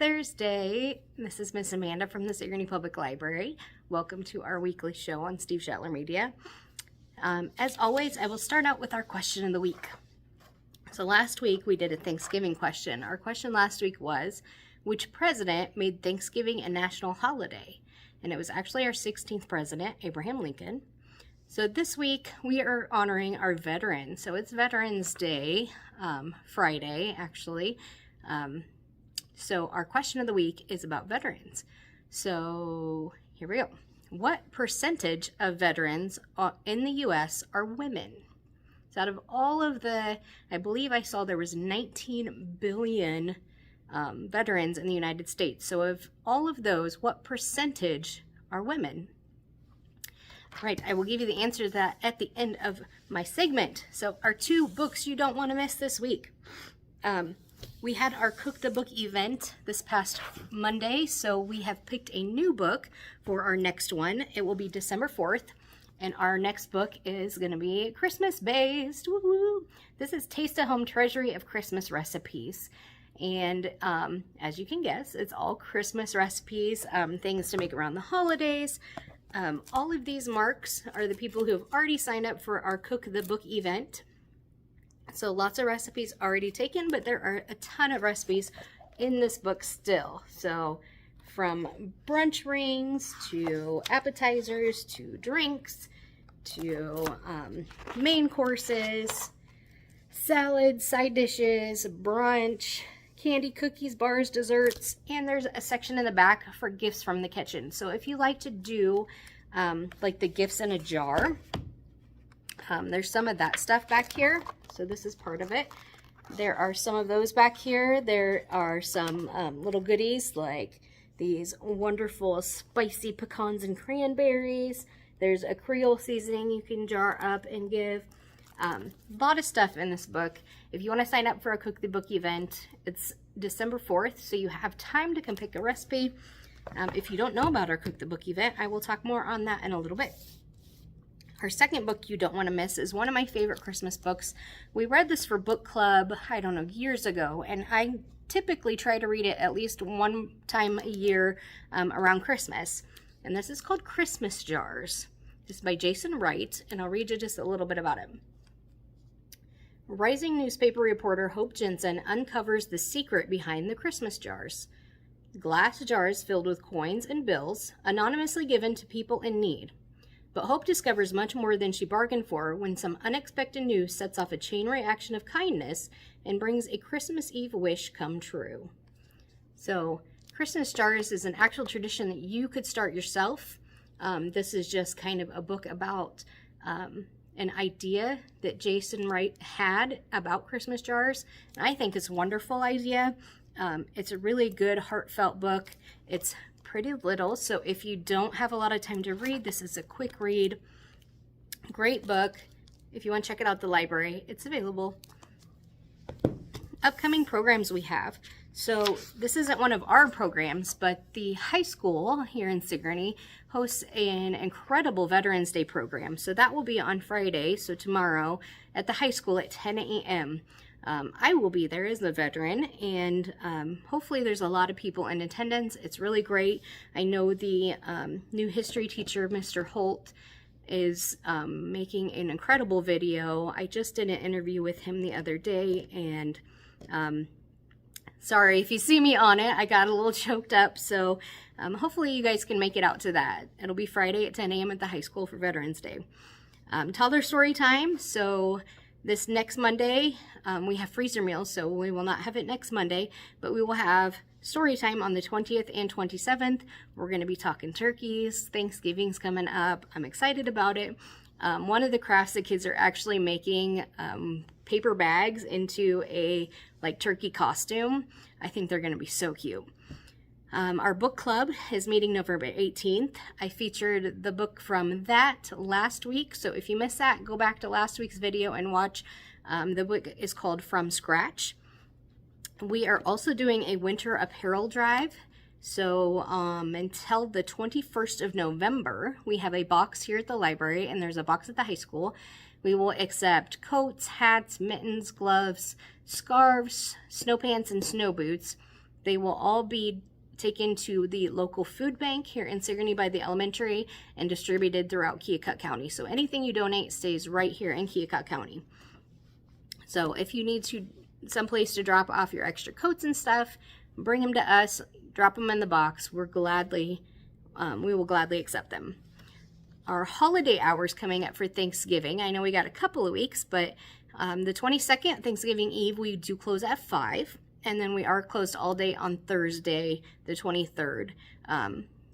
Thursday. This is Miss Amanda from the Sigourney Public Library. Welcome to our weekly show on Steve Shetler Media. As always, I will start out with our question of the week. So last week we did a Thanksgiving question. Our question last week was, which president made Thanksgiving a national holiday? And it was actually our 16th president, Abraham Lincoln. So this week we are honoring our veterans. So it's Veterans Day, Friday actually. So our question of the week is about veterans. So here we go. What percentage of veterans in the U.S. are women? So out of all of the, I believe I saw there was 19 billion veterans in the United States. So of all of those, what percentage are women? Right, I will give you the answer to that at the end of my segment. So our two books you don't want to miss this week. We had our Cook the Book event this past Monday, so we have picked a new book for our next one. It will be December 4th, and our next book is going to be Christmas-based. Woo-hoo. This is Taste a Home Treasury of Christmas Recipes. And as you can guess, it's all Christmas recipes, things to make around the holidays. All of these marks are the people who have already signed up for our Cook the Book event. So lots of recipes already taken, but there are a ton of recipes in this book still. So from brunch rings to appetizers to drinks to main courses, salads, side dishes, brunch, candy, cookies, bars, desserts, and there's a section in the back for gifts from the kitchen. So if you like to do like the gifts in a jar, there's some of that stuff back here. So this is part of it. There are some of those back here. There are some little goodies like these wonderful spicy pecans and cranberries. There's a Creole seasoning you can jar up and give. A lot of stuff in this book. If you want to sign up for a Cook the Book event, it's December 4th, so you have time to come pick a recipe. If you don't know about our Cook the Book event, I will talk more on that in a little bit. Our second book you don't want to miss is one of my favorite Christmas books. We read this for book club, I don't know, years ago, and I typically try to read it at least one time a year around Christmas. And this is called Christmas Jars. This is by Jason Wright, and I'll read you just a little bit about it. Rising newspaper reporter Hope Jensen uncovers the secret behind the Christmas jars. Glass jars filled with coins and bills, anonymously given to people in need. But Hope discovers much more than she bargained for when some unexpected news sets off a chain reaction of kindness and brings a Christmas Eve wish come true. So, Christmas jars is an actual tradition that you could start yourself. This is just kind of a book about an idea that Jason Wright had about Christmas jars. And I think it's a wonderful idea. It's a really good, heartfelt book. It's pretty little, so if you don't have a lot of time to read, this is a quick read. Great book. If you want to check it out at the library, it's available. Upcoming programs we have. So this isn't one of our programs, but the high school here in Sigourney hosts an incredible Veterans Day program. So that will be on Friday, so tomorrow, at the high school at 10 a.m. I will be there as a veteran, and hopefully there's a lot of people in attendance. It's really great. I know the new history teacher, Mr. Holt, is making an incredible video. I just did an interview with him the other day, and sorry if you see me on it. I got a little choked up, so hopefully you guys can make it out to that. It'll be Friday at 10 a.m. at the high school for Veterans Day. Toddler story time. So this next Monday, we have freezer meals, so we will not have it next Monday, but we will have story time on the 20th and 27th. We're going to be talking turkeys. Thanksgiving's coming up. I'm excited about it. One of the crafts the kids are actually making paper bags into a turkey costume. I think they're going to be so cute. Our book club is meeting November 18th. I featured the book from that last week, so if you missed that, go back to last week's video and watch. The book is called From Scratch. We are also doing a winter apparel drive. So until the 21st of November, we have a box here at the library, and there's a box at the high school. We will accept coats, hats, mittens, gloves, scarves, snow pants, and snow boots. They will all be taken to the local food bank here in Sigourney by the elementary and distributed throughout Keokuk County. So anything you donate stays right here in Keokuk County. So if you need someplace to drop off your extra coats and stuff, bring them to us, drop them in the box. We will gladly accept them. Our holiday hours coming up for Thanksgiving. I know we got a couple of weeks, but the 22nd, Thanksgiving Eve, we do close at 5. And then we are closed all day on Thursday, the 23rd.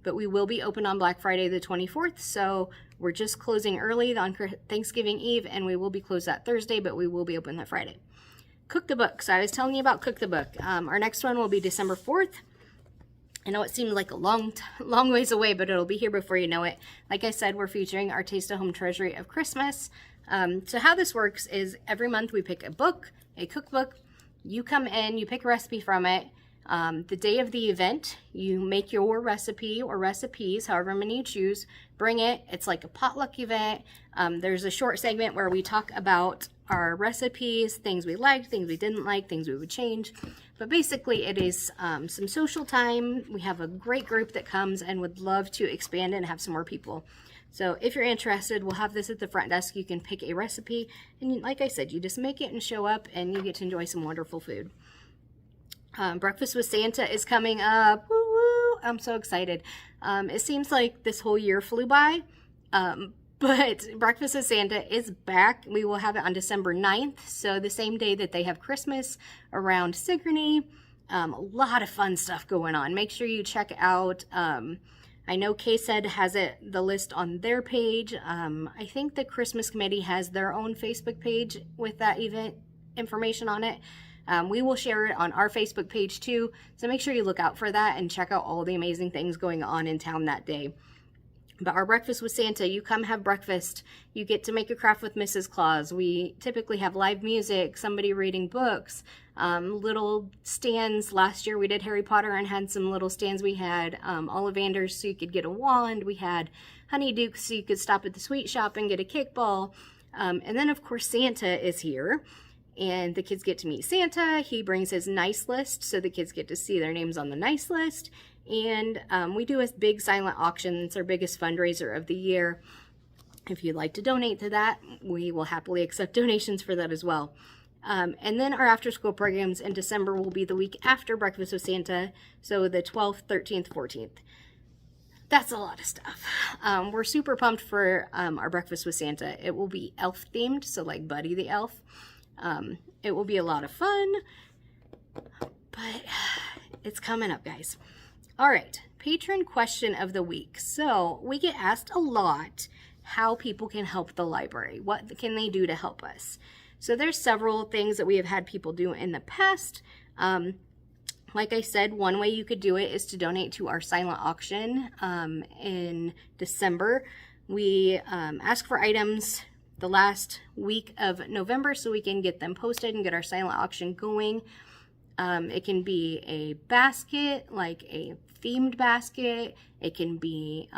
But we will be open on Black Friday, the 24th. So we're just closing early on Thanksgiving Eve, and we will be closed that Thursday, but we will be open that Friday. Cook the Book. So I was telling you about Cook the Book. Our next one will be December 4th. I know it seems like a long ways away, but it'll be here before you know it. Like I said, we're featuring our Taste of Home Treasury of Christmas. So how this works is every month we pick a book, a cookbook. You come in, you pick a recipe from it. The day of the event, you make your recipe or recipes, however many you choose, bring it. It's like a potluck event. There's a short segment where we talk about our recipes, things we liked, things we didn't like, things we would change. But basically it is some social time. We have a great group that comes and would love to expand and have some more people. So if you're interested, we'll have this at the front desk. You can pick a recipe, and like I said, you just make it and show up, and you get to enjoy some wonderful food. Breakfast with Santa is coming up. Woo woo! I'm so excited. It seems like this whole year flew by, but Breakfast with Santa is back. We will have it on December 9th, so the same day that they have Christmas around Sigourney. A lot of fun stuff going on. Make sure you check out... I know KSED has the list on their page. I think the Christmas Committee has their own Facebook page with that event information on it. We will share it on our Facebook page too, so make sure you look out for that and check out all the amazing things going on in town that day. But our Breakfast with Santa, you come have breakfast. You get to make a craft with Mrs. Claus. We typically have live music, somebody reading books, little stands. Last year we did Harry Potter and had some little stands. We had Ollivanders so you could get a wand. We had Honeydukes so you could stop at the sweet shop and get a kickball. And then of course Santa is here. And the kids get to meet Santa. He brings his nice list, so the kids get to see their names on the nice list. And we do a big silent auction. It's our biggest fundraiser of the year. If you'd like to donate to that, we will happily accept donations for that as well. And then our after-school programs in December will be the week after Breakfast with Santa, so the 12th, 13th, 14th. That's a lot of stuff. We're super pumped for our Breakfast with Santa. It will be elf-themed, so like Buddy the Elf. It will be a lot of fun, but it's coming up, guys. All right, patron question of the week. So we get asked a lot how people can help the library. What can they do to help us? So there's several things that we have had people do in the past. Like I said, one way you could do it is to donate to our silent auction in December. We ask for items the last week of November so we can get them posted and get our silent auction going. It can be a basket, like a themed basket. It can be,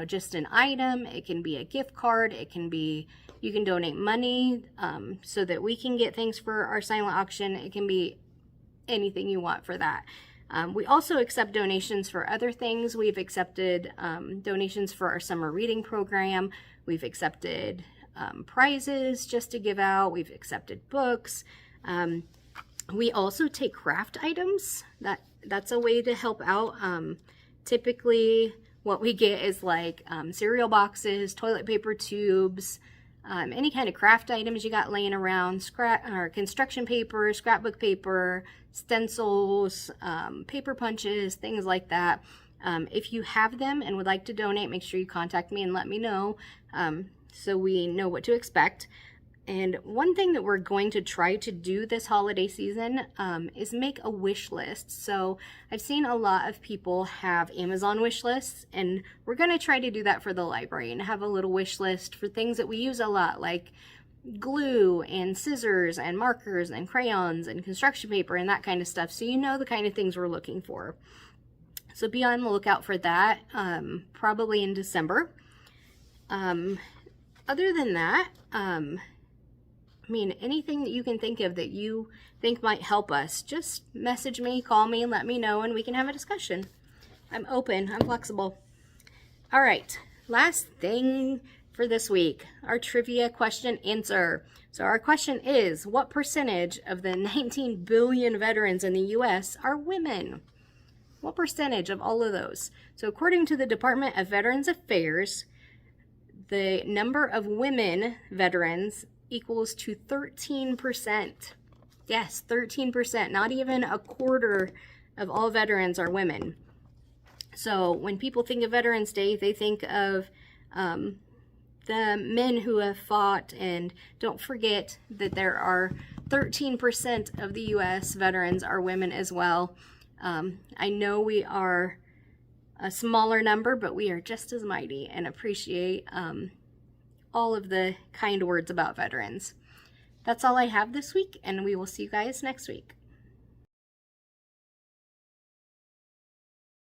just an item. It can be a gift card. It can be, you can donate money so that we can get things for our silent auction. It can be anything you want for that. We also accept donations for other things. We've accepted donations for our summer reading program. We've accepted prizes just to give out. We've accepted books. We also take craft items. That's a way to help out. Typically what we get is like cereal boxes, toilet paper tubes, any kind of craft items you got laying around, construction paper, scrapbook paper, stencils, paper punches, things like that. If you have them and would like to donate, make sure you contact me and let me know so we know what to expect. And one thing that we're going to try to do this holiday season is make a wish list. So I've seen a lot of people have Amazon wish lists, and we're going to try to do that for the library and have a little wish list for things that we use a lot, like glue and scissors and markers and crayons and construction paper and that kind of stuff, so you know the kind of things we're looking for. So be on the lookout for that, probably in December. Other than that, mean, anything that you can think of that you think might help us, just message me, call me, and let me know, and we can have a discussion. I'm open, I'm flexible. All right, last thing for this week, our trivia question answer. So our question is, what percentage of the 19 billion veterans in the U.S. are women? What percentage of all of those? So according to the Department of Veterans Affairs, the number of women veterans equals to 13%. Yes, 13%. Not even a quarter of all veterans are women. So when people think of Veterans Day, they think of the men who have fought, and don't forget that there are 13% of the U.S. veterans are women as well. I know we are a smaller number, but we are just as mighty, and appreciate all of the kind words about veterans. That's all I have this week, and we will see you guys next week.